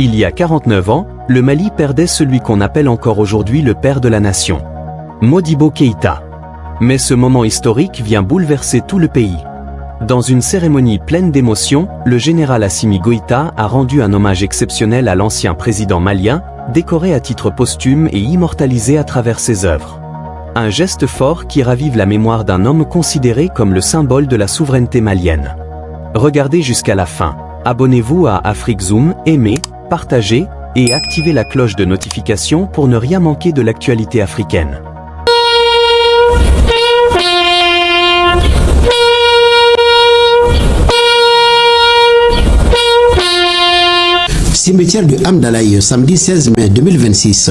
Il y a 49 ans, le Mali perdait celui qu'on appelle encore aujourd'hui le père de la nation, Modibo Keïta. Mais ce moment historique vient bouleverser tout le pays. Dans une cérémonie pleine d'émotions, le général Assimi Goïta a rendu un hommage exceptionnel à l'ancien président malien, décoré à titre posthume et immortalisé à travers ses œuvres. Un geste fort qui ravive la mémoire d'un homme considéré comme le symbole de la souveraineté malienne. Regardez jusqu'à la fin. Abonnez-vous à Afrique Zoom, aimez, partagez et activez la cloche de notification pour ne rien manquer de l'actualité africaine. Cimetière du Hamdalaï, samedi 16 mai 2026.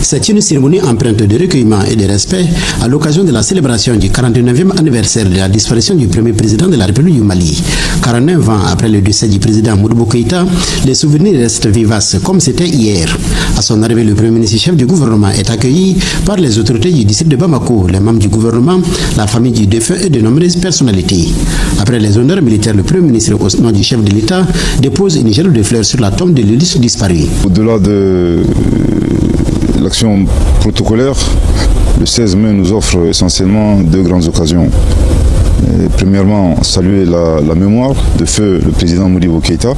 C'est une cérémonie empreinte de recueillement et de respect à l'occasion de la célébration du 49e anniversaire de la disparition du premier président de la République du Mali. 49 ans après le décès du président Modibo Keïta, les souvenirs restent vivaces comme c'était hier. À son arrivée, le premier ministre chef du gouvernement est accueilli par les autorités du district de Bamako, les membres du gouvernement, la famille du défunt et de nombreuses personnalités. Après les honneurs militaires, le premier ministre, au nom du chef de l'État, dépose une gel de fleurs sur la tombe de l'illustre disparu. Au-delà de l'action protocolaire, le 16 mai nous offre essentiellement deux grandes occasions. Premièrement, saluer la mémoire de feu le président Modibo Keïta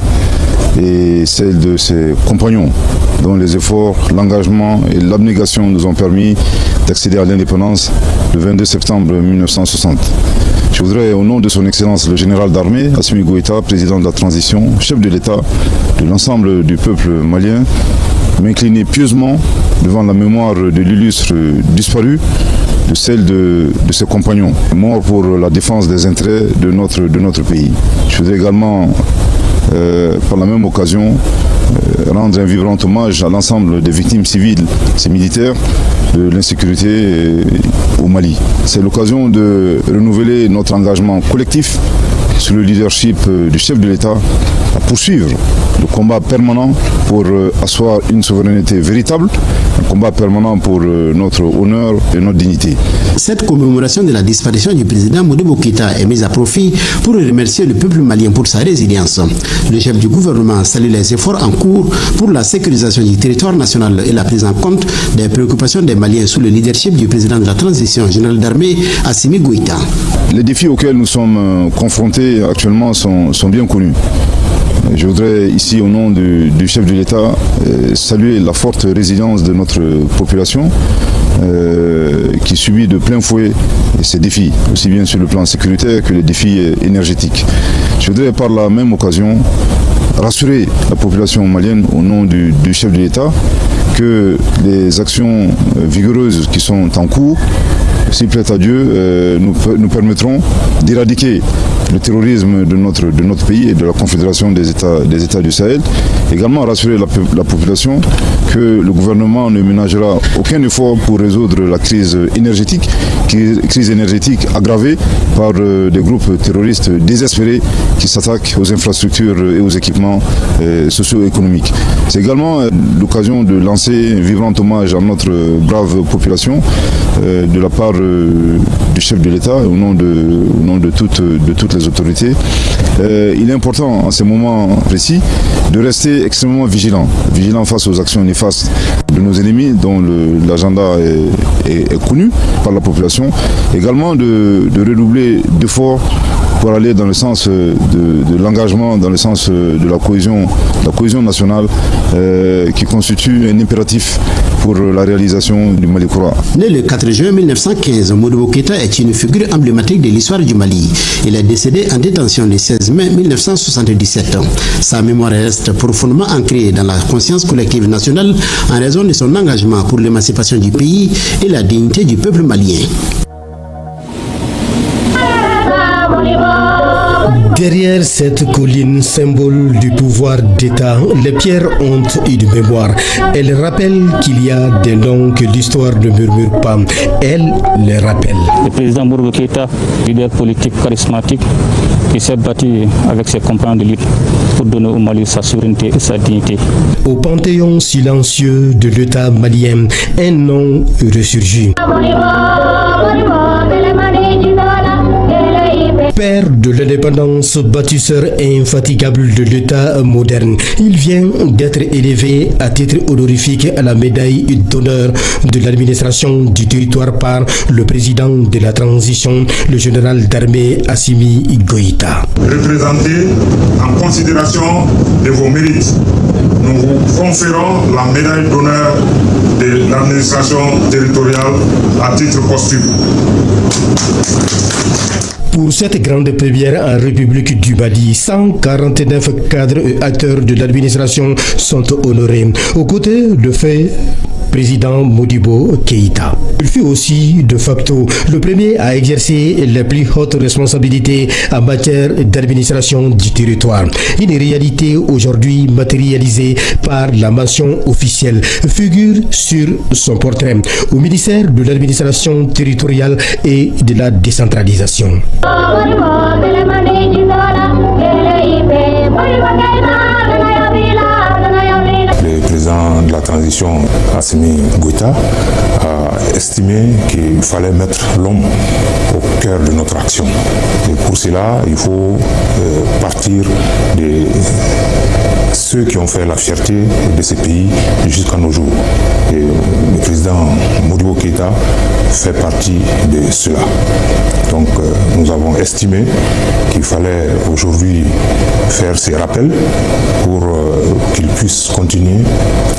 et celle de ses compagnons dont les efforts, l'engagement et l'abnégation nous ont permis d'accéder à l'indépendance le 22 septembre 1960. Je voudrais, au nom de son Excellence le général d'armée, Assimi Goïta, président de la transition, chef de l'État, de l'ensemble du peuple malien, m'incliner pieusement devant la mémoire de l'illustre disparu, de celle de ses compagnons, morts pour la défense des intérêts de notre pays. Je voudrais également, par la même occasion, rendre un vibrant hommage à l'ensemble des victimes civiles et militaires de l'insécurité au Mali. C'est l'occasion de renouveler notre engagement collectif sous le leadership du chef de l'État à poursuivre le combat permanent pour asseoir une souveraineté véritable, un combat permanent pour notre honneur et notre dignité. Cette commémoration de la disparition du président Modibo Keïta est mise à profit pour remercier le peuple malien pour sa résilience. Le chef du gouvernement salue les efforts en cours pour la sécurisation du territoire national et la prise en compte des préoccupations des Maliens sous le leadership du président de la transition, général d'armée Assimi Goïta. Les défis auxquels nous sommes confrontés actuellement sont bien connus. Je voudrais ici, au nom du chef de l'État, saluer la forte résilience de notre population qui subit de plein fouet ces défis, aussi bien sur le plan sécuritaire que les défis énergétiques. Je voudrais par la même occasion rassurer la population malienne au nom du chef de l'État que les actions vigoureuses qui sont en cours, s'il plaît à Dieu, nous permettront d'éradiquer le terrorisme de notre pays et de la Confédération des États du Sahel. Également rassurer la population que le gouvernement ne ménagera aucun effort pour résoudre la crise énergétique aggravée par des groupes terroristes désespérés qui s'attaquent aux infrastructures et aux équipements socio-économiques. C'est également l'occasion de lancer un vibrant hommage à notre brave population de la part du chef de l'État au nom de toutes les autorités. Il est important en ces moments précis de rester extrêmement vigilant face aux actions néfastes de nos ennemis dont l'agenda est connu par la population. Également de redoubler d'efforts pour aller dans le sens de l'engagement, dans le sens de la cohésion nationale qui constitue un impératif pour la réalisation du Mali Koura. Né le 4 juin 1915, Modibo Keïta est une figure emblématique de l'histoire du Mali. Il est décédé en détention le 16 mai 1977. Sa mémoire reste profondément ancrée dans la conscience collective nationale en raison de son engagement pour l'émancipation du pays et la dignité du peuple malien. Derrière cette colline, symbole du pouvoir d'État, les pierres ont une mémoire. Elles rappellent qu'il y a des noms que l'histoire ne murmure pas. Elle les rappelle. Le président Modibo Keïta, leader politique charismatique, qui s'est battu avec ses compagnons de lutte pour donner au Mali sa souveraineté et sa dignité. Au panthéon silencieux de l'État malien, un nom ressurgit. Père de l'indépendance, bâtisseur infatigable de l'État moderne, il vient d'être élevé à titre honorifique à la médaille d'honneur de l'administration du territoire par le président de la transition, le général d'armée Assimi Goïta. Représenté en considération de vos mérites, nous vous conférons la médaille d'honneur de l'administration territoriale à titre posthume. Pour cette grande première en République du Mali, 149 cadres et acteurs de l'administration sont honorés. Aux côtés de fait président Modibo Keïta. Il fut aussi de facto le premier à exercer les plus hautes responsabilités en matière d'administration du territoire. Une réalité aujourd'hui matérialisée par la mention officielle figure sur son portrait au ministère de l'administration territoriale et de la décentralisation. Le président de la transition, Assimi Goïta, a estimé qu'il fallait mettre l'homme au cœur de notre action. Et pour cela, il faut partir de ceux qui ont fait la fierté de ces pays jusqu'à nos jours. Et le président Modibo Keïta fait partie de cela. Donc nous avons estimé qu'il fallait aujourd'hui faire ces rappels pour qu'ils puissent continuer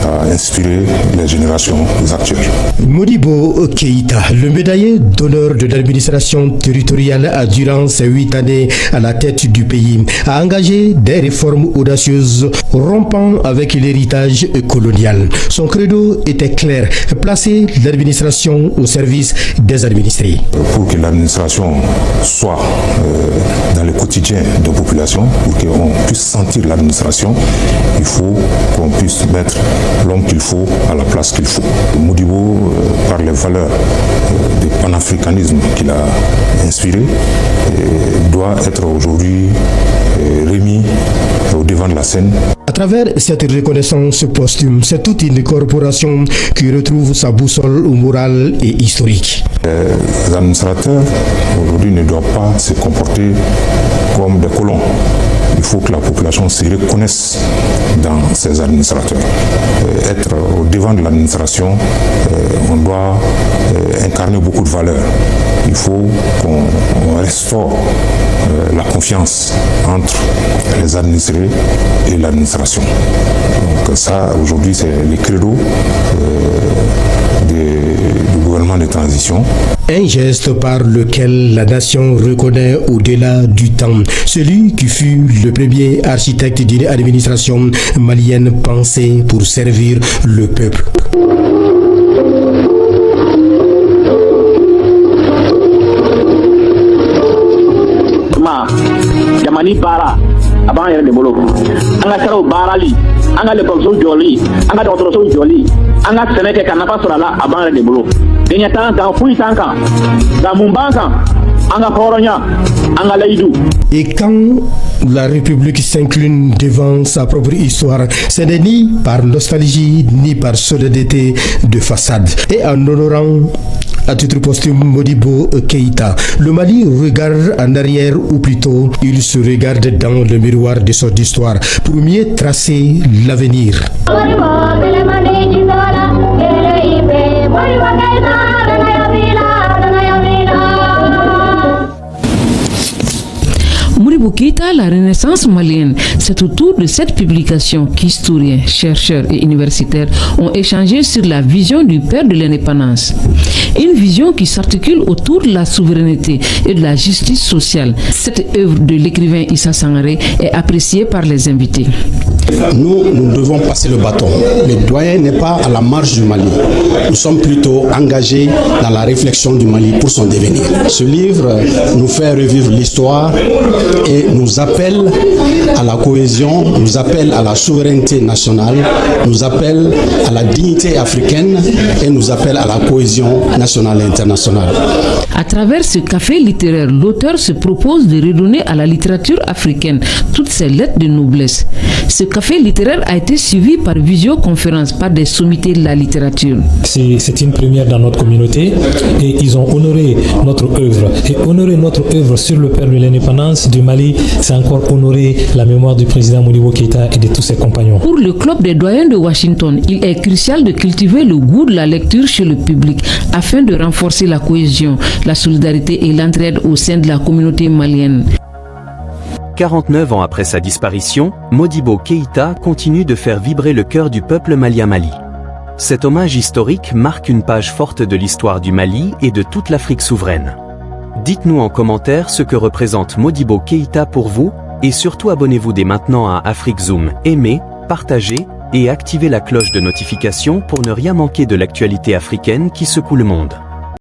à inspirer les générations actuelles. Modibo Keïta, le médaillé d'honneur de l'administration territoriale durant ses 8 années à la tête du pays, a engagé des réformes audacieuses rompant avec l'héritage colonial. Son credo était clair, placer l'administration au service des administrés. Pour que l'administration soit dans le quotidien de la population, pour qu'on puisse sentir l'administration, il faut qu'on puisse mettre l'homme qu'il faut à la place qu'il faut. Modibo, par les valeurs du panafricanisme qu'il a inspiré, doit être aujourd'hui remis au devant de la scène. À travers cette reconnaissance posthume, c'est toute une corporation qui retrouve sa boussole morale et historique. Les administrateurs aujourd'hui ne doivent pas se comporter comme des colons. Il faut que la population se reconnaisse dans ces administrateurs. Être au devant de l'administration, on doit incarner beaucoup de valeurs. Il faut qu'on restaure la confiance entre les administrés et l'administration. Donc ça, aujourd'hui, c'est le credo du gouvernement de transition. Un geste par lequel la nation reconnaît au-delà du temps celui qui fut le premier architecte d'une administration malienne pensée pour servir le peuple. Jamani bara abang yɛrɛ de bolo an ka saraw baarali an ka lekɔlisow jɔli an ka dɔgɔtɔrɔsow jɔli an ka sɛnɛ kɛ ka nafa sɔrɔ a la a b'an yɛrɛ de bolo denkɛ t'an kan foyi t'an kan nka mun b'an kan an ka hɔrɔnya an ka layidu. Et quand la République s'incline devant sa propre histoire, ce n'est ni par nostalgie ni par solennité de façade. Et en honorant à titre posthume Modibo Keïta, le Mali regarde en arrière, ou plutôt il se regarde dans le miroir de son histoire pour mieux tracer l'avenir. Modibo Keïta, la Renaissance malienne, c'est autour de cette publication qu'historiens, chercheurs et universitaires ont échangé sur la vision du père de l'indépendance. Une vision qui s'articule autour de la souveraineté et de la justice sociale. Cette œuvre de l'écrivain Issa Sangaré est appréciée par les invités. Nous devons passer le bâton. Le doyen n'est pas à la marge du Mali. Nous sommes plutôt engagés dans la réflexion du Mali pour son devenir. Ce livre nous fait revivre l'histoire et nous appelle à la cohésion, nous appelle à la souveraineté nationale, nous appelle à la dignité africaine et nous appelle à la cohésion nationale et internationale. À travers ce café littéraire, l'auteur se propose de redonner à la littérature africaine toutes ses lettres de noblesse. Ce café littéraire a été suivi par visioconférence par des sommités de la littérature. C'est une première dans notre communauté et ils ont honoré notre œuvre. Et honorer notre œuvre sur le père de l'indépendance du Mali, c'est encore honorer la mémoire du président Modibo Keïta et de tous ses compagnons. Pour le club des doyens de Washington, il est crucial de cultiver le goût de la lecture chez le public afin de renforcer la cohésion, la solidarité et l'entraide au sein de la communauté malienne. 49 ans après sa disparition, Modibo Keïta continue de faire vibrer le cœur du peuple malien Mali. Cet hommage historique marque une page forte de l'histoire du Mali et de toute l'Afrique souveraine. Dites-nous en commentaire ce que représente Modibo Keïta pour vous, et surtout abonnez-vous dès maintenant à Afrique Zoom, aimez, partagez et activez la cloche de notification pour ne rien manquer de l'actualité africaine qui secoue le monde.